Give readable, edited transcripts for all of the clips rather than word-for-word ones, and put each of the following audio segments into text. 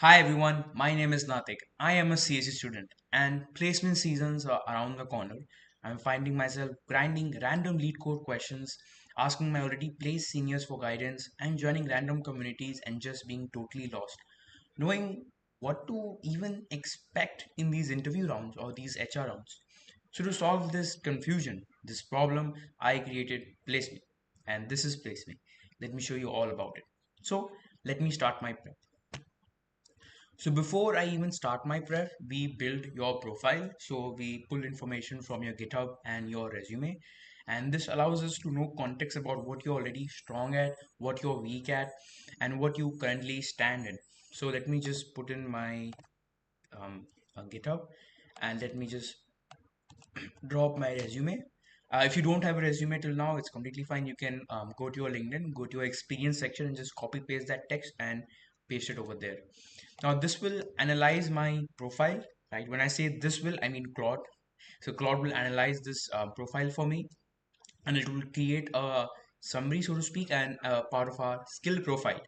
Hi everyone, my name is Natique. I am a CSE student and placement seasons are around the corner. I'm finding myself grinding random lead code questions, asking my already placed seniors for guidance, and joining random communities and just being totally lost. Knowing what to even expect in these interview rounds or these HR rounds. So to solve this confusion, this problem, I created PlaceMe. And this is PlaceMe. Let me show you all about it. So let me start my prep. So before I even start my prep, we build your profile. So we pull information from your GitHub and your resume. And this allows us to know context about what you're already strong at, what you're weak at, and what you currently stand in. So let me just put in my GitHub and let me just drop my resume. If you don't have a resume till now, it's completely fine. You can go to your LinkedIn, go to your experience section, and just copy paste that text and paste it over there. Now, this will analyze my profile, right? When I say this will, I mean Claude. So, Claude will analyze this profile for me and it will create a summary, so to speak, and a part of our skill profile.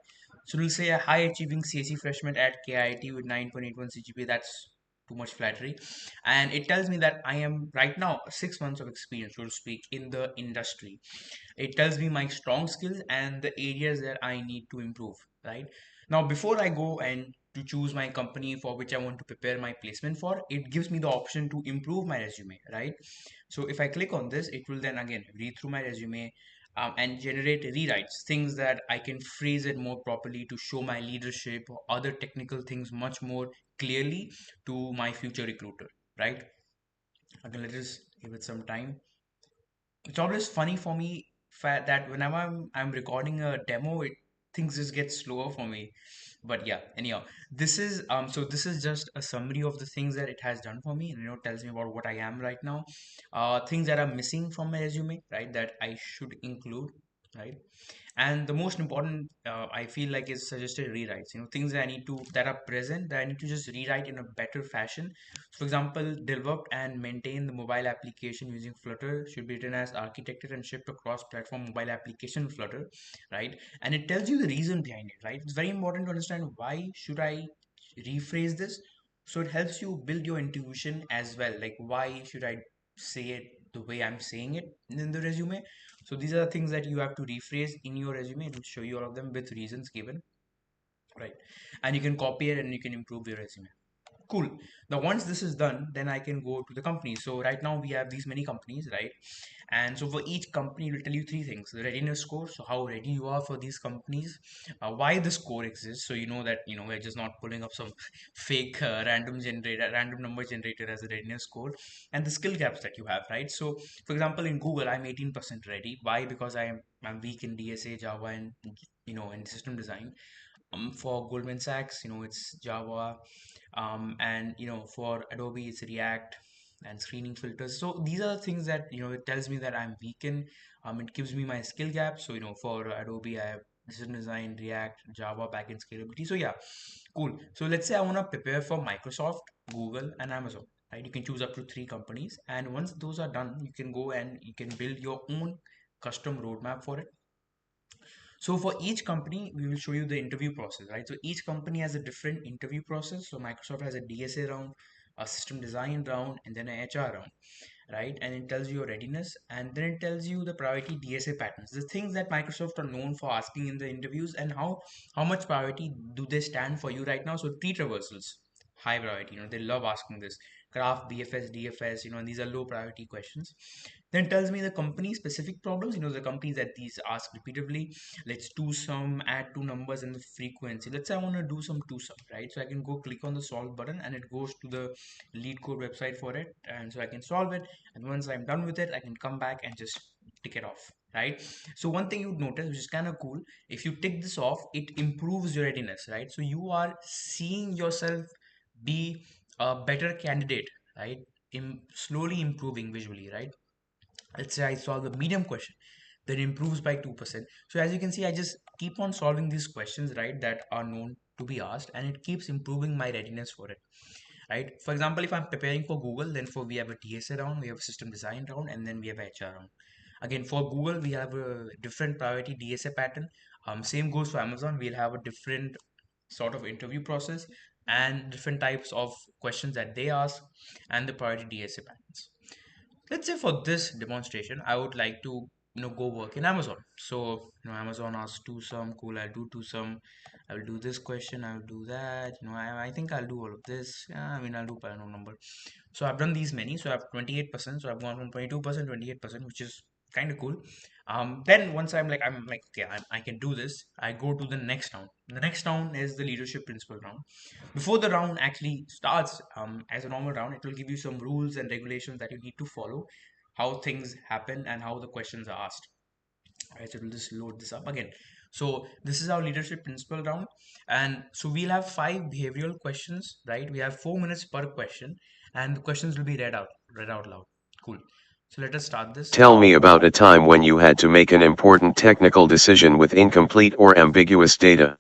So we'll say a high achieving CSE freshman at KiiT with 9.81 CGPA. That's too much flattery. And it tells me that I am right now 6 months of experience, so to speak, in the industry. It tells me my strong skills and the areas that I need to improve, right? Now, before I go and to choose my company for which I want to prepare my placement for, it gives me the option to improve my resume, right? So if I click on this, it will then again read through my resume and generate rewrites, things that I can phrase it more properly to show my leadership or other technical things much more clearly to my future recruiter, right? Again, let us give it some time. It's always funny for me that whenever I'm recording a demo, things just get slower for me. But yeah, anyhow, this is just a summary of the things that it has done for me. Tells me about what I am right now, things that are missing from my resume, right? That I should include, right? And the most important, I feel like, is suggested rewrites. Things that I need to that are present that I need to just rewrite in a better fashion. So for example, develop and maintain the mobile application using Flutter should be written as architected and shipped across platform mobile application Flutter, right? And it tells you the reason behind it, right? It's very important to understand why should I rephrase this. So it helps you build your intuition as well, like why should I say it the way I'm saying it in the resume. So these are the things that you have to rephrase in your resume. It will show you all of them with reasons given, right? And you can copy it and you can improve your resume. Cool. Now, once this is done, then I can go to the company. So right now we have these many companies, right? And so for each company, it will tell you three things: the readiness score, so how ready you are for these companies, why the score exists, so you know that we're just not pulling up some fake random number generator as a readiness score, and the skill gaps that you have, right? So, for example, in Google, I'm 18% ready. Why? Because I'm weak in DSA, Java, and in system design. For Goldman Sachs, it's Java, and for Adobe it's React and screening filters. So these are the things that it tells me that I'm weak in. It gives me my skill gap. So for Adobe I have decision design, React, Java, backend scalability. So yeah, cool. So let's say I want to prepare for Microsoft, Google, and Amazon. Right, you can choose up to three companies, and once those are done, you can go and you can build your own custom roadmap for it. So for each company, we will show you the interview process, right? So each company has a different interview process. So Microsoft has a DSA round, a system design round, and then an HR round, right? And it tells you your readiness, and then it tells you the priority DSA patterns, the things that Microsoft are known for asking in the interviews, and how much priority do they stand for you right now. So tree traversals, high priority. They love asking this. Graph, BFS, DFS, and these are low priority questions. Then tells me the company specific problems, the companies that these ask repeatedly. Let's do some add two numbers and the frequency. Let's say I want to do some two sum, right? So I can go click on the solve button and it goes to the LeetCode website for it. And so I can solve it. And once I'm done with it, I can come back and just tick it off, right? So one thing you'd notice, which is kind of cool, if you tick this off, it improves your readiness, right? So you are seeing yourself be a better candidate, right? Slowly improving visually, right? Let's say I solve the medium question, then improves by 2%. So as you can see, I just keep on solving these questions, right, that are known to be asked, and it keeps improving my readiness for it, right? For example, if I'm preparing for Google, then we have a DSA round, we have a system design round, and then we have a HR round. Again, for Google, we have a different priority DSA pattern. Same goes for Amazon. We'll have a different sort of interview process and different types of questions that they ask and the priority DSA patterns. Let's say for this demonstration, I would like to go work in Amazon. So Amazon asks do some, cool, I'll do some. I will do this question, I will do that. I think I'll do all of this. Yeah, I mean, I'll do random number. So I've done these many. So I have 28%. So I've gone from 22%, 28%, which is kind of cool. Then once I'm like, okay, I can do this. I go to the next round. The next round is the leadership principle round. Before the round actually starts, as a normal round, it will give you some rules and regulations that you need to follow, how things happen, and how the questions are asked. Alright, so we'll just load this up again. So this is our leadership principle round, and so we'll have 5 behavioral questions, right? We have 4 minutes per question, and the questions will be read out loud. Cool. So let us start this. Tell me about a time when you had to make an important technical decision with incomplete or ambiguous data.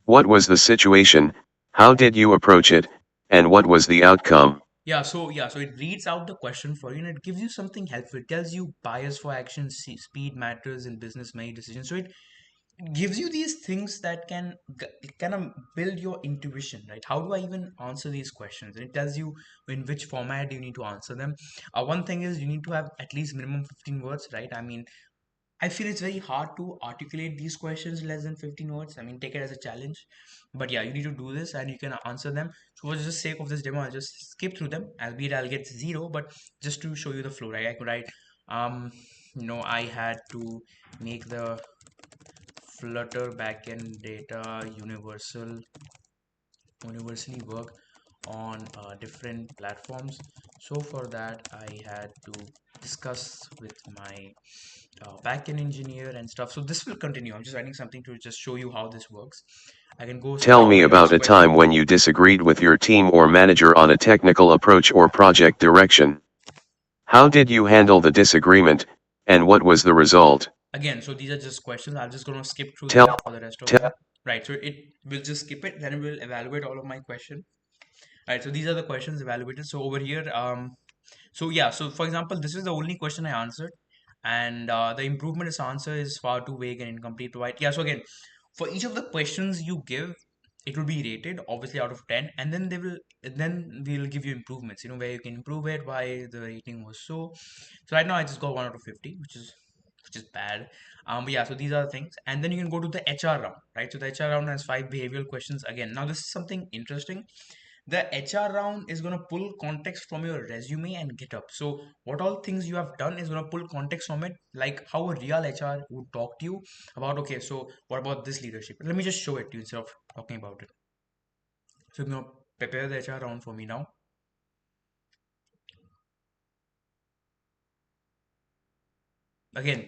What was the situation, how did you approach it, and what was the outcome? So it reads out the question for you, and it gives you something helpful. It tells you bias for action, speed matters in business, many decisions. So it gives you these things that can kind of build your intuition, right? How do I even answer these questions? And it tells you in which format you need to answer them. One thing is you need to have at least minimum 15 words, right? I mean, I feel it's very hard to articulate these questions less than 15 words. I mean, take it as a challenge. But yeah, you need to do this and you can answer them. So for the sake of this demo, I'll just skip through them. Albeit I'll get zero, but just to show you the flow, right? I could write, um, I had to make the Flutter backend data universally work on different platforms. So for that, I had to discuss with my backend engineer and stuff. So this will continue. I'm just writing something to just show you how this works. I can go Tell straight to me the about next a question. time when you disagreed with your team or manager on a technical approach or project direction. How did you handle the disagreement, and what was the result? Again, so these are just questions. I'm just going to skip through them Tell, for the rest of tell, them. Right, so it will just skip it, then it will evaluate all of my question. Right, so these are the questions evaluated. So over here, so yeah, so for example, this is the only question I answered, and the improvement is answer is far too vague and incomplete. Right? Yeah. So again, for each of the questions you give, it will be rated obviously out of 10, and then we'll give you improvements. Where you can improve it, why the rating was so. So right now I just got 1 out of 50, which is bad. But yeah, so these are the things, and then you can go to the HR round, right? So the HR round has 5 behavioral questions again. Now this is something interesting. The HR round is going to pull context from your resume and GitHub. So what all things you have done is going to pull context from it, like how a real HR would talk to you about, okay, so what about this leadership? Let me just show it to you instead of talking about it. So you know, prepare the HR round for me now. Again,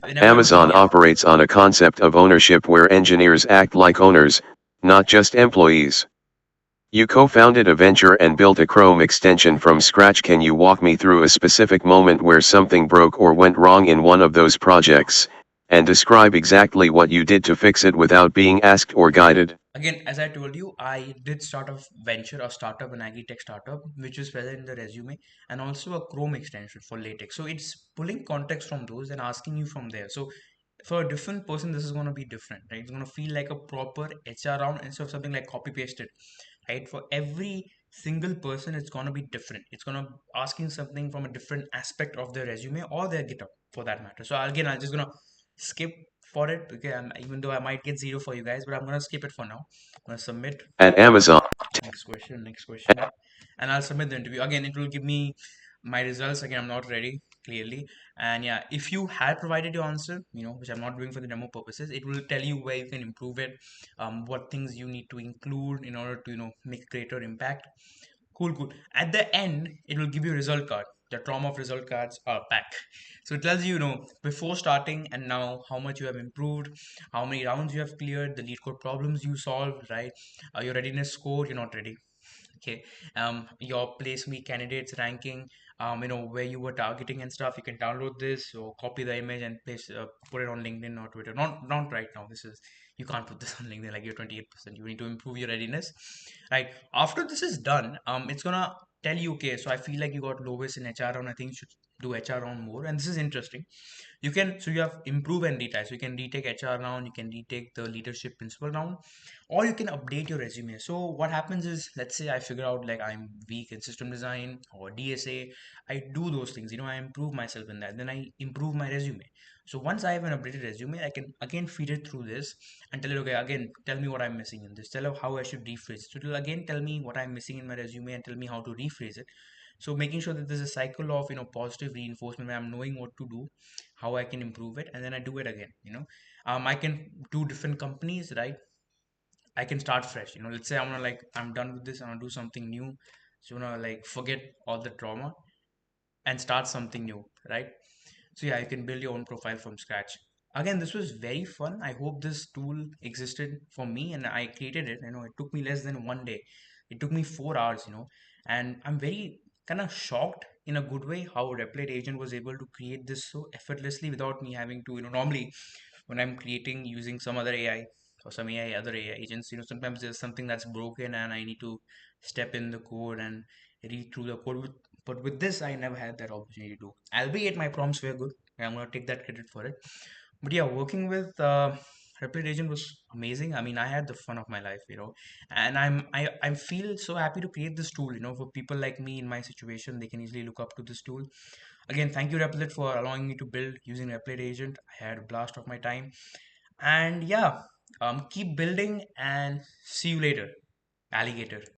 whenever Amazon yeah, operates on a concept of ownership where engineers act like owners, not just employees. You co-founded a venture and built a Chrome extension from scratch. Can you walk me through a specific moment where something broke or went wrong in one of those projects, and describe exactly what you did to fix it without being asked or guided? again, as I told you, I did start a venture, a startup, an agri-tech startup, which is present in the resume, and also a Chrome extension for LaTeX. So it's pulling context from those and asking you from there. So for a different person, this is going to be different, right? It's going to feel like a proper HR round instead of something like copy pasted, right? For every single person, it's going to be different. It's going to asking something from a different aspect of their resume or their GitHub for that matter. So again, I'm just going to skip for it. Okay, even though I might get zero for you guys, but I'm going to skip it for now. I'm going to submit. At Amazon, Next question, and I'll submit the interview. Again, it will give me my results. Again, I'm not ready clearly, and yeah, if you had provided your answer, which I'm not doing for the demo purposes, it will tell you where you can improve it, what things you need to include in order to make greater impact. Cool, cool. At the end, it will give you a result card. The trauma of result cards are back. So it tells you, before starting and now how much you have improved, how many rounds you have cleared, the lead code problems you solved, right? Your readiness score, you're not ready. Okay. Your PlaceMe candidates ranking, where you were targeting and stuff. You can download this or copy the image and put it on LinkedIn or Twitter. Not right now. This is You can't put this on LinkedIn like you're 28%. You need to improve your readiness, right? After this is done, it's gonna tell you, okay, so I feel like you got lowest in HR round. I think you should do HR round more. And this is interesting. You can, so you have improve and retake. So you can retake HR round, you can retake the leadership principal round, or you can update your resume. So what happens is, let's say I figure out like I'm weak in system design or DSA. I do those things, I improve myself in that, then I improve my resume. So once I have an updated resume, I can again feed it through this and tell it, okay, again tell me what I'm missing in this, tell it how I should rephrase it. So it will again tell me what I'm missing in my resume and tell me how to rephrase it. So making sure that there's a cycle of positive reinforcement where I'm knowing what to do, how I can improve it, and then I do it again. I can do different companies, right? I can start fresh. Let's say I'm done with this, I want to do something new. So like forget all the trauma and start something new, right? So yeah, you can build your own profile from scratch. Again, this was very fun. I hope this tool existed for me and I created it. It took me less than 1 day. It took me 4 hours, and I'm very kind of shocked in a good way how Replit Agent was able to create this so effortlessly without me having to, normally when I'm creating using some other AI or some other AI agents, sometimes there's something that's broken and I need to step in the code and read through the code. But with this, I never had that opportunity to. Albeit my prompts were good. I'm gonna take that credit for it. But yeah, working with Replit Agent was amazing. I mean, I had the fun of my life, and I feel so happy to create this tool. For people like me in my situation, they can easily look up to this tool. Again, thank you Replit for allowing me to build using Replit Agent. I had a blast of my time, and yeah, keep building and see you later, alligator.